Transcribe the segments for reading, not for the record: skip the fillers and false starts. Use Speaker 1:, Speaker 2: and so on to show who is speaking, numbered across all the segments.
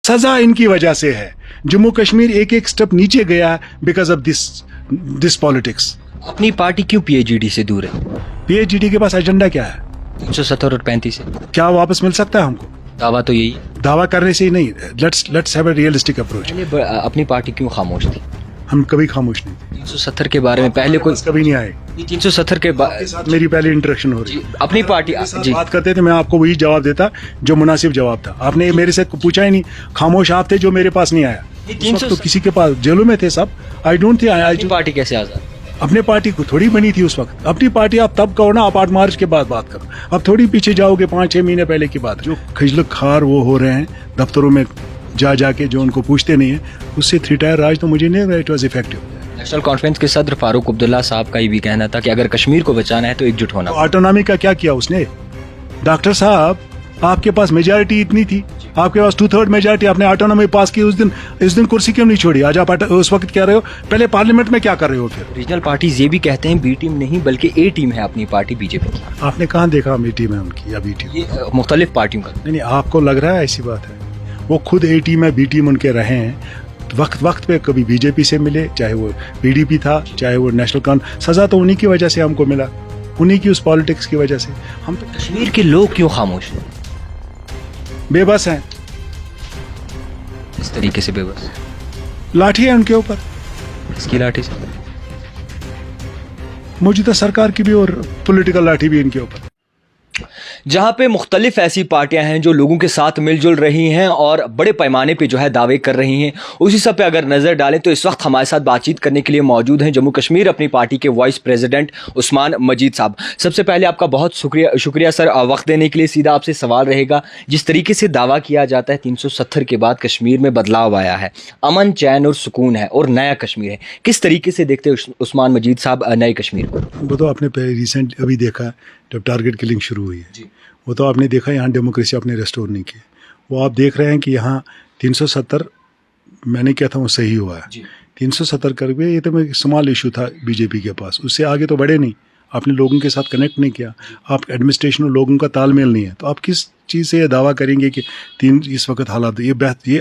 Speaker 1: सजा इनकी वजह से है। जम्मू कश्मीर एक एक स्टेप नीचे गया बिकॉज ऑफ दिस पॉलिटिक्स।
Speaker 2: अपनी पार्टी क्यों पीएचईडी से दूर है?
Speaker 1: पीएचईडी के पास एजेंडा क्या है?
Speaker 2: 370 और 35 से
Speaker 1: क्या वापस मिल सकता है हमको?
Speaker 2: दावा तो यही है।
Speaker 1: दावा करने से ही नहीं। Let's have a realistic approach.
Speaker 2: पहले अपनी पार्टी क्यों खामोश थी?
Speaker 1: हम कभी खामोश नहीं थे।
Speaker 2: 370 के बारे में पहले कोई
Speaker 1: कभी नहीं आए।
Speaker 2: 370 के
Speaker 1: साथ मेरी पहली इंटरेक्शन हो रही है।
Speaker 2: अपनी पार्टी जी
Speaker 1: बात करते थे, मैं आपको वही जवाब देता जो मुनासिब जवाब था। आपने मेरे से पूछा ही नहीं। खामोश आप थे जो मेरे पास नहीं आया। तो किसी के पास जेलों में थे सब। I don't think I
Speaker 2: party कैसे आजाद?
Speaker 1: अपने पार्टी को थोड़ी बनी थी उस वक्त। अपनी पार्टी आप तब कहो ना, आप 8 मार्च के बाद बात करो। अब थोड़ी पीछे जाओगे, 5-6 महीने पहले की बात। जो खजलक खार वो हो रहे हैं दफ्तरों में जा जाके, जो उनको पूछते नहीं है, उससे 3 टायर राज तो मुझे नहीं लग रहा it was effective.
Speaker 2: National conference के सदर फारूक अब्दुल्ला साहब का ये भी कहना था कि अगर कश्मीर को बचाना है तो एकजुट होना।
Speaker 1: ऑटोनॉमी का क्या किया उसने? डॉक्टर साहब, आपके पास मेजॉरिटी इतनी थी, आपके पास 2/3 मेजॉरिटी, आपने ऑटोनॉमी पास की। इस दिन कुर्सी क्यों नहीं छोड़ी? आज आप उस वक्त कह रहे हो, पहले पार्लियामेंट में क्या कर रहे हो? फिर
Speaker 2: रीजनल पार्टीज ये भी कहते हैं बी टीम नहीं बल्कि ए टीम है अपनी पार्टी बीजेपी की।
Speaker 1: आपने कहाँ देखा बी टीम है उनकी या बी टीम?
Speaker 2: ये मुख्तलिफ पार्टियों का
Speaker 1: नहीं, आपको लग रहा है ऐसी बात है। वो खुद ए टीम है, बी टीम उनके रहे हैं। वक्त पे कभी बीजेपी से मिले, चाहे वो पीडीपी था, चाहे वो नेशनल कॉन। सजा तो उन्हीं की वजह से हमको मिला, उन्हीं की उस पॉलिटिक्स की वजह से। हम तो
Speaker 2: कश्मीर के लोग क्यों खामोश हैं?
Speaker 1: बेबस हैं।
Speaker 2: इस तरीके से बेबस?
Speaker 1: लाठी है उनके ऊपर।
Speaker 2: इसकी लाठी से?
Speaker 1: मौजूदा सरकार की भी और पॉलिटिकल लाठी भी इनके ऊपर।
Speaker 2: जहां पे मुख्तलिफ ऐसी पार्टियां हैं जो लोगों के साथ मिलजुल रही हैं और बड़े पैमाने पे जो है दावे कर रही हैं, उसी सब पे अगर नज़र डालें तो इस वक्त हमारे साथ बातचीत करने के लिए मौजूद हैं जम्मू कश्मीर अपनी पार्टी के वाइस प्रेसिडेंट उस्मान मजीद साहब। सबसे पहले आपका बहुत शुक्रिया सर वक्त देने के लिए। सीधा आपसे सवाल रहेगा, जिस तरीके से दावा किया जाता है 370 के बाद कश्मीर में बदलाव आया है, अमन चैन और सुकून है और नया कश्मीर है, किस तरीके से देखते हैं उस्मान मजीद साहब नए कश्मीर को?
Speaker 1: वो तो आपने रिसेंट अभी देखा जब टारगेट किलिंग शुरू हुई है, वो तो आपने देखा यहाँ डेमोक्रेसी आपने रेस्टोर नहीं की। वो आप देख रहे हैं कि यहाँ 370 मैंने क्या था वो सही हुआ है। 370 कर भी ये तो एक स्मॉल इशू था बीजेपी के पास, उससे आगे तो बढ़े नहीं। आपने लोगों के साथ कनेक्ट नहीं किया, आप एडमिनिस्ट्रेशन और लोगों का तालमेल नहीं है, तो आप किस चीज़ से ये दावा करेंगे कि इस वक्त हालात ये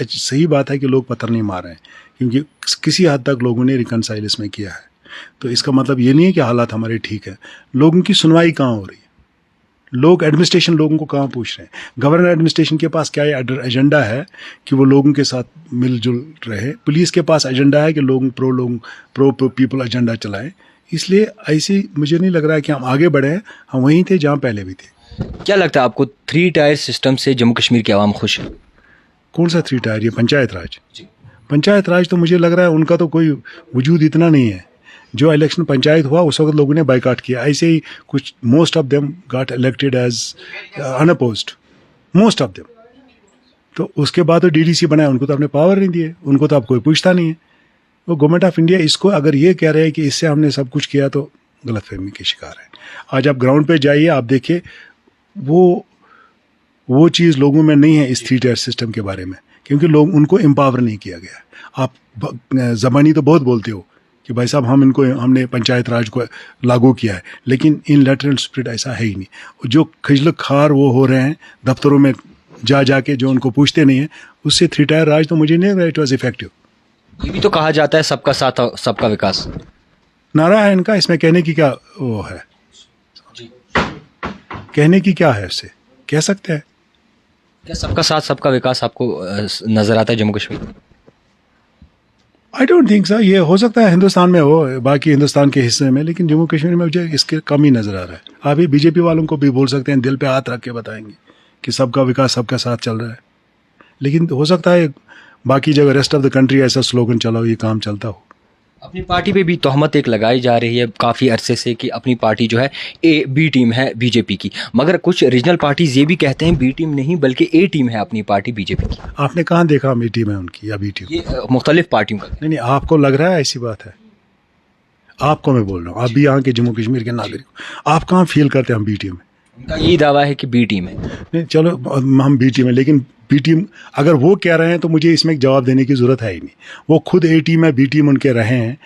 Speaker 1: सही बात है कि लोग पत्थर नहीं मार रहे हैं, क्योंकि किसी हद तक लोगों ने रिकनसाइल इसमें किया है। तो इसका मतलब ये नहीं है कि हालात हमारे ठीक है। लोगों की सुनवाई कहाँ हो रही है? लोग एडमिनिस्ट्रेशन लोगों को कहाँ पूछ रहे हैं? गवर्नर एडमिनिस्ट्रेशन के पास क्या एजेंडा है कि वो लोगों के साथ मिलजुल रहे? पुलिस के पास एजेंडा है कि प्रो पीपल एजेंडा चलाएं। इसलिए ऐसे मुझे नहीं लग रहा है कि हम आगे बढ़े हैं, हम वहीं थे जहाँ पहले भी थे।
Speaker 2: क्या लगता है आपको 3 टायर सिस्टम से जम्मू कश्मीर की आवाम खुश है?
Speaker 1: कौन सा 3 टायर? ये पंचायत राज। पंचायत राज तो मुझे लग रहा है उनका तो कोई वजूद इतना नहीं है। जो इलेक्शन पंचायत हुआ उस वक्त लोगों ने बाइकाट किया। ऐसे ही कुछ most of them got elected as unopposed, most of them. तो उसके बाद तो डीडीसी बनाया, उनको तो आपने पावर नहीं दिए, उनको तो आप कोई पूछता नहीं है। वो गवर्नमेंट ऑफ इंडिया इसको अगर ये कह रहे हैं कि इससे हमने सब कुछ किया, तो गलतफहमी के शिकार है। आज आप ग्राउंड पे जाइए, आप देखिए वो चीज़ लोगों में नहीं है इस 3 टायर सिस्टम के बारे में, क्योंकि लोग उनको एम्पावर नहीं किया गया। आप ज़बानी तो बहुत बोलते हो कि भाई साहब हमने पंचायत राज को लागू किया है, लेकिन इन लेटरल स्पिरिट ऐसा है ही नहीं। जो खजलक खार वो हो रहे हैं दफ्तरों में जा जाके, जो उनको पूछते नहीं है, उससे 3 टायर राज तो मुझे नहीं लग रहा इट वाज इफेक्टिव।
Speaker 2: ये भी तो कहा जाता है सबका साथ सबका विकास
Speaker 1: नारा है इनका, इसमें कहने की क्या वो है? कहने की क्या है? इससे कह सकते हैं
Speaker 2: क्या सबका साथ सबका विकास आपको नजर आता है जम्मू कश्मीर में?
Speaker 1: I don't think sir. ये हो सकता है हिंदुस्तान में हो, बाकी हिंदुस्तान के हिस्से में, लेकिन जम्मू कश्मीर में मुझे इसके कम ही नज़र आ रहा है। आप ही बीजेपी वालों को भी बोल सकते हैं, दिल पे हाथ रख के बताएंगे कि सबका विकास सबका साथ चल रहा है, लेकिन हो सकता है बाकी जगह रेस्ट ऑफ द कंट्री ऐसा स्लोगन चला हो, ये काम चलता हो।
Speaker 2: अपनी पार्टी पे भी तोहमत एक लगाई जा रही है काफ़ी अरसे से कि अपनी पार्टी जो है बी टीम है बीजेपी की, मगर कुछ रीजनल पार्टीज ये भी कहते हैं बी टीम नहीं बल्कि ए टीम है अपनी पार्टी बीजेपी की।
Speaker 1: आपने कहाँ देखा बी टीम है उनकी या बी टीम?
Speaker 2: ये मुख्तलिफ पार्टियों का।
Speaker 1: नहीं, आपको लग रहा है ऐसी बात है? आपको मैं बोल रहा हूँ, आप भी यहाँ के जम्मू कश्मीर के नागरिक हो, आप कहाँ फील करते हैं हम बी टीम है?
Speaker 2: उनका यही दावा है कि बी टीम है।
Speaker 1: नहीं, चलो हम बी टीम है, लेकिन बी टीम अगर वो कह रहे हैं तो मुझे इसमें एक जवाब देने की ज़रूरत है ही नहीं। वो खुद ए टीम है, बी टीम उनके रहे हैं।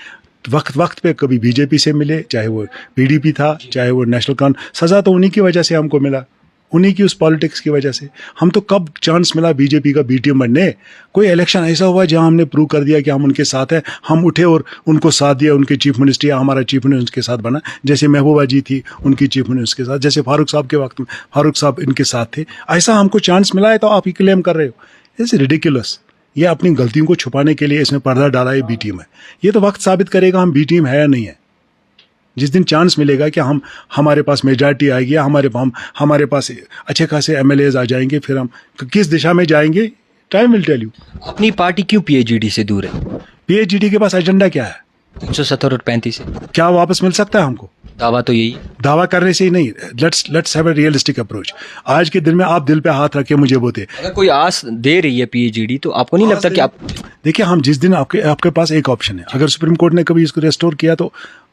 Speaker 1: वक्त पे कभी बीजेपी से मिले, चाहे वो पीडीपी था, चाहे वो नेशनल कॉन। सजा तो उन्हीं की वजह से हमको मिला, उन्हीं की उस पॉलिटिक्स की वजह से। हम तो कब चांस मिला बीजेपी का बी टीम बनने, कोई इलेक्शन ऐसा हुआ जहां हमने प्रूव कर दिया कि हम उनके साथ हैं, हम उठे और उनको साथ दिया, उनके चीफ मिनिस्टर या हमारा चीफ मिनिस्टर उनके साथ बना, जैसे महबूबा जी थी उनकी चीफ मिनिस्टर के साथ, जैसे फारूक साहब के वक्त में फारूक साहब इनके साथ थे। ऐसा हमको चांस मिला है तो आप ही क्लेम कर रहे हो, इट्स रिडिकुलस। ये अपनी गलतियों को छुपाने के लिए इसमें पर्दा डाला है बी टीम है। ये तो वक्त साबित करेगा हम बी टीम है या नहीं है। जिस दिन चांस मिलेगा कि हमारे पास मेजॉरिटी आएगी, हमारे पास अच्छे खासे एमएलएज आ जाएंगे, फिर हम किस दिशा में जाएंगे, टाइम विल टेल यू।
Speaker 2: अपनी पार्टी क्यों पीएचईडी से दूर है?
Speaker 1: पीएचईडी के पास एजेंडा क्या है?
Speaker 2: 370 और 35 से
Speaker 1: क्या वापस मिल सकता है हमको?
Speaker 2: दावा तो यही है।
Speaker 1: दावा करने से ही नहीं, let's have a realistic approach. आज के दिन में आप दिल पे हाथ रख के मुझे बोते,
Speaker 2: अगर कोई आस दे रही है पीएचईडी तो आपको नहीं लगता कि आप
Speaker 1: देखिए, हम जिस दिन आपके पास एक ऑप्शन है, अगर सुप्रीम कोर्ट ने कभी इसको रेस्टोर किया तो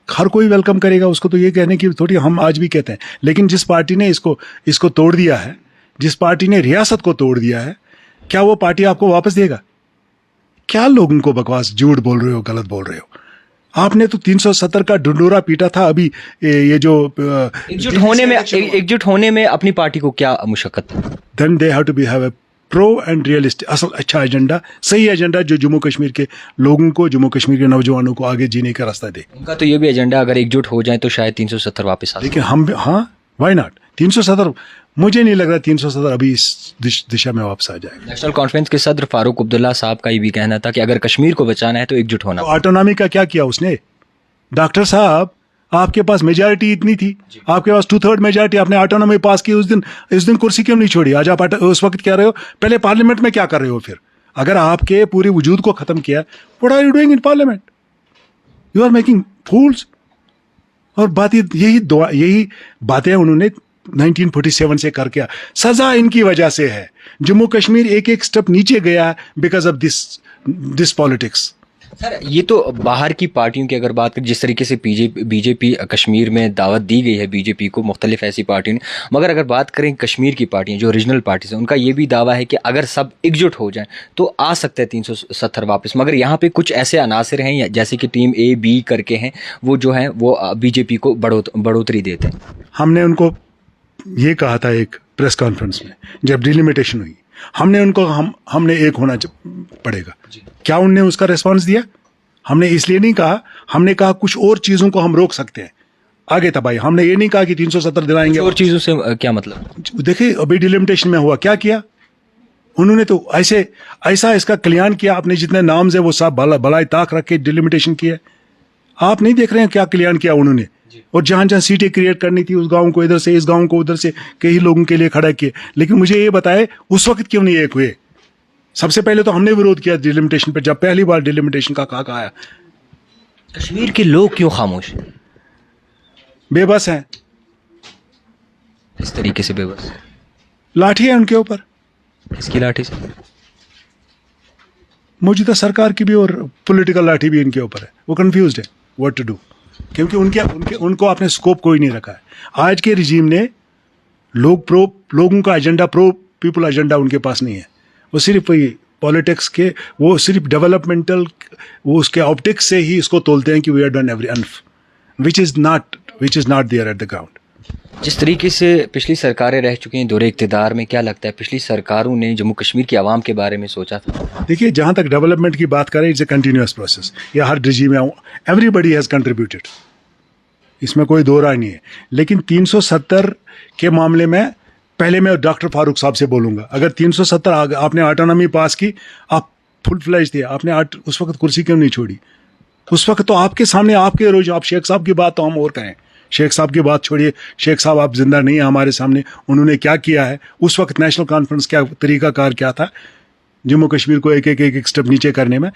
Speaker 1: हर कोई वेलकम करेगा उसको। तो ये कहने की थोड़ी, हम आज भी कहते हैं, लेकिन जिस पार्टी ने इसको तोड़ दिया है, जिस पार्टी ने रियासत को तोड़ दिया है, क्या वो पार्टी आपको वापस देगा? क्या लोगों को बकवास, झूठ बोल रहे हो, गलत बोल रहे हो। आपने तो 370 का ढंढोरा पीटा था। अभी ये जो
Speaker 2: एकजुट होने में अपनी पार्टी को क्या मुशक्कत है?
Speaker 1: Then they have to be have a pro and realistic, असल अच्छा एजेंडा, सही एजेंडा जो जम्मू कश्मीर के लोगों को, जम्मू कश्मीर के नौजवानों को आगे जीने का रास्ता दे।
Speaker 2: उनका तो ये भी एजेंडा, अगर एकजुट हो जाए तो शायद 370 वापस आ।
Speaker 1: लेकिन हम, हाँ, व्हाई नॉट 370? मुझे नहीं लग रहा 370 अभी इस दिशा में वापस आ जाएगा।
Speaker 2: नेशनल कॉन्फ्रेंस के सदर फारूक अब्दुल्ला साहब का ये भी कहना था कि अगर कश्मीर को बचाना है तो एकजुट होना।
Speaker 1: तो ऑटोनॉमी का क्या किया उसने? डॉक्टर साहब, आपके पास मेजॉरिटी इतनी थी, आपके पास 2/3 मेजॉरिटी, आपने ऑटोनॉमी पास की, उस दिन कुर्सी क्यों नहीं छोड़ी? आज आप उस वक्त क्या रहे हो? पहले पार्लियामेंट में क्या कर रहे हो? फिर अगर आपके पूरे वजूद को खत्म किया, what are you doing in parliament? You are making fools. और बात यही बातें उन्होंने 1947 से करके, सजा इनकी वजह से है। जम्मू कश्मीर एक एक स्टेप नीचे गया because of this politics.
Speaker 2: Sir, ये तो बाहर की पार्टियों की अगर बात करें, जिस तरीके से बीजेपी कश्मीर में दावत दी गई है बीजेपी को, मुख्तलिफ ऐसी पार्टियों ने, मगर अगर बात करें कश्मीर की पार्टियां जो रीजनल पार्टीज हैं, उनका ये भी दावा है कि अगर सब एकजुट हो जाएं तो आ सकते हैं 370 वापस। मगर यहाँ पे कुछ ऐसे अनासर हैं जैसे कि टीम ए बी करके हैं, वो जो हैं वो बीजेपी को बढ़ोतरी देते हैं।
Speaker 1: हमने उनको ये कहा था एक प्रेस कॉन्फ्रेंस में जब डिलिमिटेशन हुई, हमने उनको हमने एक होना पड़ेगा। क्या उनने उसका रिस्पांस दिया? हमने इसलिए नहीं कहा, हमने कहा कुछ और चीजों को हम रोक सकते हैं आगे तबाही। हमने ये नहीं कहा कि 370 दिलाएंगे।
Speaker 2: और चीजों से क्या मतलब?
Speaker 1: देखिए, अभी डिलिमिटेशन में हुआ क्या किया उन्होंने, तो ऐसा इसका कल्याण किया। आपने जितने नाम है वो सब भलाई ताक रख के डिलिमिटेशन किया। आप नहीं देख रहे हैं क्या कल्याण किया उन्होंने? और जहां जहां सीटें क्रिएट करनी थी, उस गांव को इधर से, इस गांव को उधर से, कई लोगों के लिए खड़ा किए। लेकिन मुझे ये बताए उस वक्त क्यों नहीं एक हुए? सबसे पहले तो हमने विरोध किया डिलिमिटेशन पर, जब पहली बार डिलिमिटेशन का कहा आया।
Speaker 2: कश्मीर के लोग क्यों खामोश हैं?
Speaker 1: बेबस हैं।
Speaker 2: इस तरीके से बेबस?
Speaker 1: लाठी है उनके ऊपर।
Speaker 2: इसकी लाठी से?
Speaker 1: मौजूदा सरकार की भी और पॉलिटिकल लाठी भी इनके ऊपर है। वो कंफ्यूज्ड है व्हाट टू डू, क्योंकि उनको अपने स्कोप कोई नहीं रखा है। आज के रिजीम ने लोगों का एजेंडा, प्रो पीपल एजेंडा उनके पास नहीं है। वो सिर्फ पॉलिटिक्स के, वो सिर्फ डेवलपमेंटल, वो उसके ऑप्टिक्स से ही इसको तोलते हैं कि we are done every enough, which is not there at the ground.
Speaker 2: जिस तरीके से पिछली सरकारें रह चुकी हैं दौरे इक़्तिदार में, क्या लगता है पिछली सरकारों ने जम्मू कश्मीर की आवाम के बारे में सोचा था?
Speaker 1: देखिए, जहाँ तक डेवलपमेंट की बात करें, इट्स ए कंटिन्यूअस प्रोसेस। या हर रिजीम में एवरीबडी हैज़ कंट्रीब्यूटेड, इसमें कोई दो राय नहीं है। लेकिन 370 के मामले में पहले मैं डॉक्टर फारूक साहब से बोलूँगा, अगर 370 आपने ऑटोनॉमी पास की, आप फुल फ्लैश दिया, आपने उस वक्त कुर्सी क्यों नहीं छोड़ी? उस वक्त तो आपके सामने, आपके रोज, आप शेख साहब की बात तो हम और कहें, शेख साहब की बात छोड़िए, शेख साहब आप जिंदा नहीं है हमारे सामने, उन्होंने क्या किया है उस वक्त, नेशनल कॉन्फ्रेंस क्या तरीकाकार क्या था जम्मू कश्मीर को एक एक स्टेप नीचे करने में।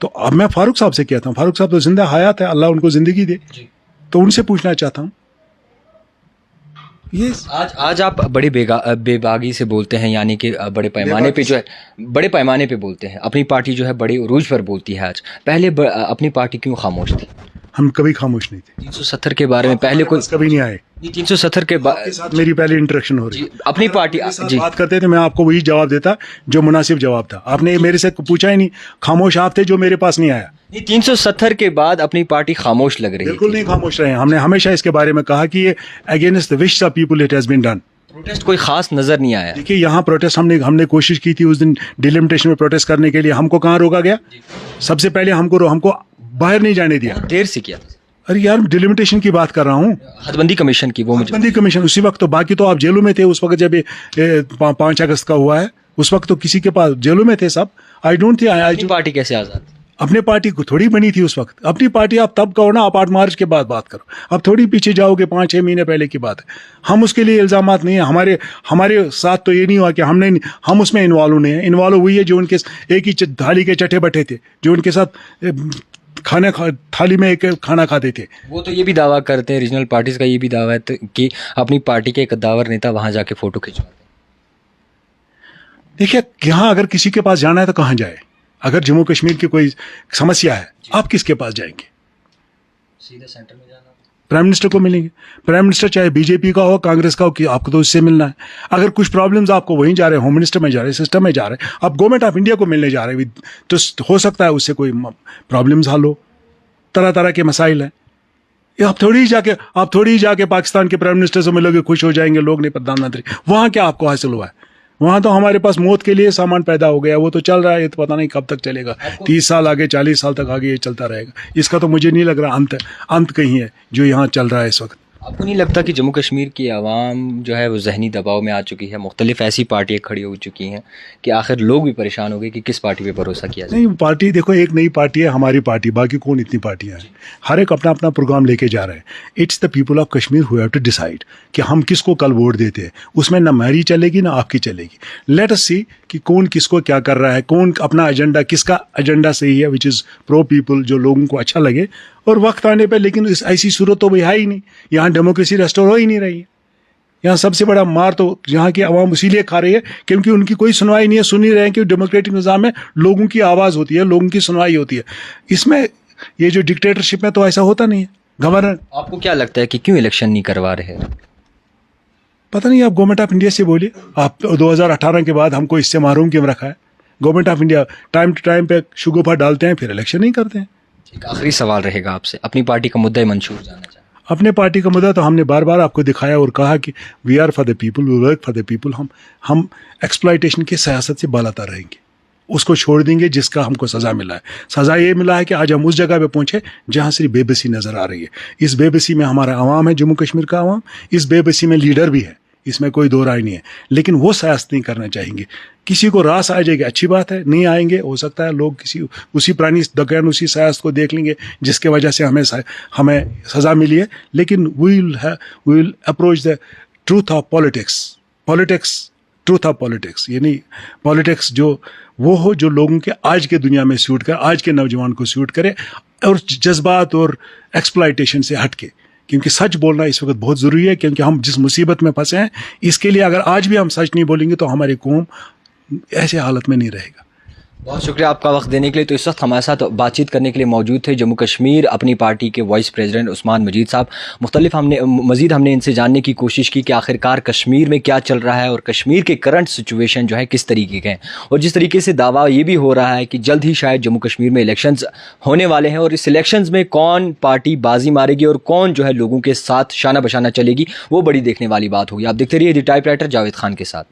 Speaker 1: तो अब मैं फारूक साहब से कहता हूँ, फारूक साहब तो जिंदा हयात है, अल्लाह उनको जिंदगी दे, तो उनसे पूछना चाहता हूँ। ये
Speaker 2: आज आप बड़ी बेबागी से बोलते हैं, यानी कि बड़े पैमाने पे जो है, बड़े पैमाने पे बोलते हैं, अपनी पार्टी जो है बड़े उरूज पर बोलती है। आज पहले अपनी पार्टी क्यों खामोश थी?
Speaker 1: हम कभी खामोश नहीं थे।
Speaker 2: 370 के बारे में पहले कोई
Speaker 1: कभी नहीं आए।
Speaker 2: 370 के
Speaker 1: बाद मेरी पहली इंटरेक्शन हो रही,
Speaker 2: अपनी पार्टी जी
Speaker 1: बात करते थे, मैं आपको वही जवाब देता जो मुनासिब जवाब था। आपने मेरे से पूछा ही नहीं, खामोश आप थे जो मेरे पास नहीं आया।
Speaker 2: 370 के बाद अपनी पार्टी खामोश लग रही है?
Speaker 1: बिल्कुल नहीं खामोश रहे। हमने हमेशा इसके बारे में कहा कि ये against the wish of people it has been done.
Speaker 2: Protest कोई खास नजर नहीं आया।
Speaker 1: देखिए यहाँ प्रोटेस्ट हमने कोशिश की थी उस दिन डिलिमिटेशन में प्रोटेस्ट करने के लिए, हमको कहाँ रोका गया? सबसे पहले हमको बाहर नहीं जाने दिया।
Speaker 2: देर से किया था।
Speaker 1: अरे यार डिलिमिटेशन की बात कर रहा हूँ,
Speaker 2: हदबंदी कमीशन की, वो मुझे
Speaker 1: हदबंदी कमीशन उसी वक्त, तो बाकी तो आप जेलों में थे उस वक्त जब ये 5 अगस्त का हुआ है, उस वक्त तो किसी के पास जेलों में थे सब। आई डोंट थिंक
Speaker 2: पार्टी कैसे आजाद?
Speaker 1: अपने पार्टी को थोड़ी बनी थी उस वक्त, अपनी पार्टी आप तब कहो ना, आप 8 मार्च के बाद बात करो, अब थोड़ी पीछे जाओगे, 5-6 महीने पहले की बात है। हम उसके लिए इल्जामात नहीं है, हमारे साथ तो ये नहीं हुआ कि हम उसमें इन्वॉल्व नहीं है। इन्वॉल्व हुई है जो उनके एक ही थाली के चट्टे बट्टे थे, जो उनके साथ थाली में एक खाना खाते थे।
Speaker 2: वो तो ये भी दावा करते हैं, रीजनल पार्टीज का ये भी दावा है कि अपनी पार्टी के कद्दावर नेता वहां जाके फोटो खिंचवाते हैं।
Speaker 1: देखिए यहाँ अगर किसी के पास जाना है तो कहाँ जाए? अगर जम्मू कश्मीर की कोई समस्या है, आप किसके पास जाएंगे?
Speaker 2: सीधे सेंटर में जाना,
Speaker 1: प्राइम मिनिस्टर को मिलेंगे। प्राइम मिनिस्टर चाहे बीजेपी का हो, कांग्रेस का हो, कि आपको तो उससे मिलना है। अगर कुछ प्रॉब्लम्स आपको वहीं जा रहे हैं, होम मिनिस्टर में जा रहे हैं, सिस्टम में जा रहे हैं, आप गवर्नमेंट ऑफ इंडिया को मिलने जा रहे हैं, तो हो सकता है उससे कोई प्रॉब्लम्स हल हो। तरह तरह के मसाइल हैं। आप थोड़ी ही जाके पाकिस्तान के प्राइम मिनिस्टर से मिलोगे, खुश हो जाएंगे लोग, नहीं प्रधानमंत्री। वहाँ क्या आपको हासिल हुआ है? वहाँ तो हमारे पास मौत के लिए सामान पैदा हो गया, वो तो चल रहा है, ये तो पता नहीं कब तक चलेगा। 30 साल आगे, 40 साल तक आगे ये चलता रहेगा। इसका तो मुझे नहीं लग रहा अंत कहीं है जो यहाँ चल रहा है इस वक्त।
Speaker 2: आपको नहीं लगता कि जम्मू कश्मीर की आवाम जो है वो जहनी दबाव में आ चुकी है? मुख्तलिफ ऐसी पार्टियाँ खड़ी हो चुकी हैं कि आखिर लोग भी परेशान हो गए कि किस पार्टी पे भरोसा किया जाए।
Speaker 1: नहीं, पार्टी देखो, एक नई पार्टी है हमारी पार्टी, बाकी कौन इतनी पार्टियां हैं? हर एक अपना अपना प्रोग्राम लेके जा रहे हैं। It's the people of Kashmir who have to decide कि हम किसको कल वोट देते हैं। उसमें ना मेरी चलेगी ना आपकी चलेगी। लेट अस सी कि कौन किसको क्या कर रहा है, कौन अपना एजेंडा, किसका एजेंडा सही है, विच इज़ प्रो पीपल, जो लोगों को अच्छा लगे। और वक्त आने पर, लेकिन ऐसी सूरत तो भाई है ही नहीं, यहाँ डेमोक्रेसी रेस्टोर हो ही नहीं रही है। यहाँ सबसे बड़ा मार तो यहाँ की आवाम इसीलिए खा रही है क्योंकि उनकी कोई सुनवाई नहीं है। सुन ही रहे हैं कि डेमोक्रेटिक निज़ाम में लोगों की आवाज़ होती है, लोगों की सुनवाई होती है। इसमें ये जो डिक्टेटरशिप में तो ऐसा होता नहीं है। गवर्नर,
Speaker 2: आपको क्या लगता है कि क्यों इलेक्शन नहीं करवा रहे हैं?
Speaker 1: पता नहीं, आप गवर्नमेंट ऑफ इंडिया से बोलिए। आप 2018 के बाद हमको इससे महरूम क्यों रखा है? Government of India time to time पे शुगुफा डालते हैं, फिर इलेक्शन नहीं करते हैं।
Speaker 2: एक आखिरी सवाल रहेगा आपसे, अपनी पार्टी का मुद्दा मंशूर जानना चाहते हैं।
Speaker 1: अपने पार्टी का मुद्दा तो हमने बार बार आपको दिखाया और कहा कि we are for the people, we work for the people. हम एक्सप्लॉइटेशन की सियासत से बालातर रहेंगे, उसको छोड़ देंगे जिसका हमको सज़ा मिला है। सज़ा ये मिला है कि आज हम उस जगह पे पहुंचे जहां सिर्फ बेबसी नज़र आ रही है। इस बेबसी में हमारा आवाम है, जम्मू कश्मीर का आवाम, इस बेबसी में लीडर भी है, इसमें कोई दो राय नहीं है। लेकिन वो सियासत नहीं करना चाहेंगे। किसी को रास आ जाएगी, अच्छी बात है, नहीं आएंगे हो सकता है लोग किसी उसी पुरानी दकान सियासत को देख लेंगे जिसके वजह से हमें सज़ा मिली है। लेकिन we will approach the truth of politics, truth of politics, यानी पॉलिटिक्स जो वो हो जो लोगों के आज के दुनिया में सूट करे, आज के नौजवान को सूट करे, और जज्बात और एक्सप्लॉइटेशन से हट के। क्योंकि सच बोलना इस वक्त बहुत ज़रूरी है, क्योंकि हम जिस मुसीबत में फंसे हैं, इसके लिए अगर आज भी हम सच नहीं बोलेंगे तो हमारी कौम ऐसे हालत में नहीं रहेगा।
Speaker 2: बहुत शुक्रिया आपका वक्त देने के लिए। तो इस वक्त हमारे साथ बातचीत करने के लिए मौजूद थे जम्मू कश्मीर अपनी पार्टी के वाइस प्रेसिडेंट उस्मान मजीद साहब। मज़ीद हमने इनसे जानने की कोशिश की कि आखिरकार कश्मीर में क्या चल रहा है और कश्मीर के करंट सिचुएशन जो है किस तरीके के हैं, और जिस तरीके से दावा ये भी हो रहा है कि जल्द ही शायद जम्मू कश्मीर में इलेक्शंस होने वाले हैं, और इस इलेक्शंस में कौन पार्टी बाजी मारेगी और कौन जो है लोगों के साथ शाना बशाना चलेगी, वो बड़ी देखने वाली बात होगी। आप देखते रहिए द टाइपराइटर जावेद खान के साथ।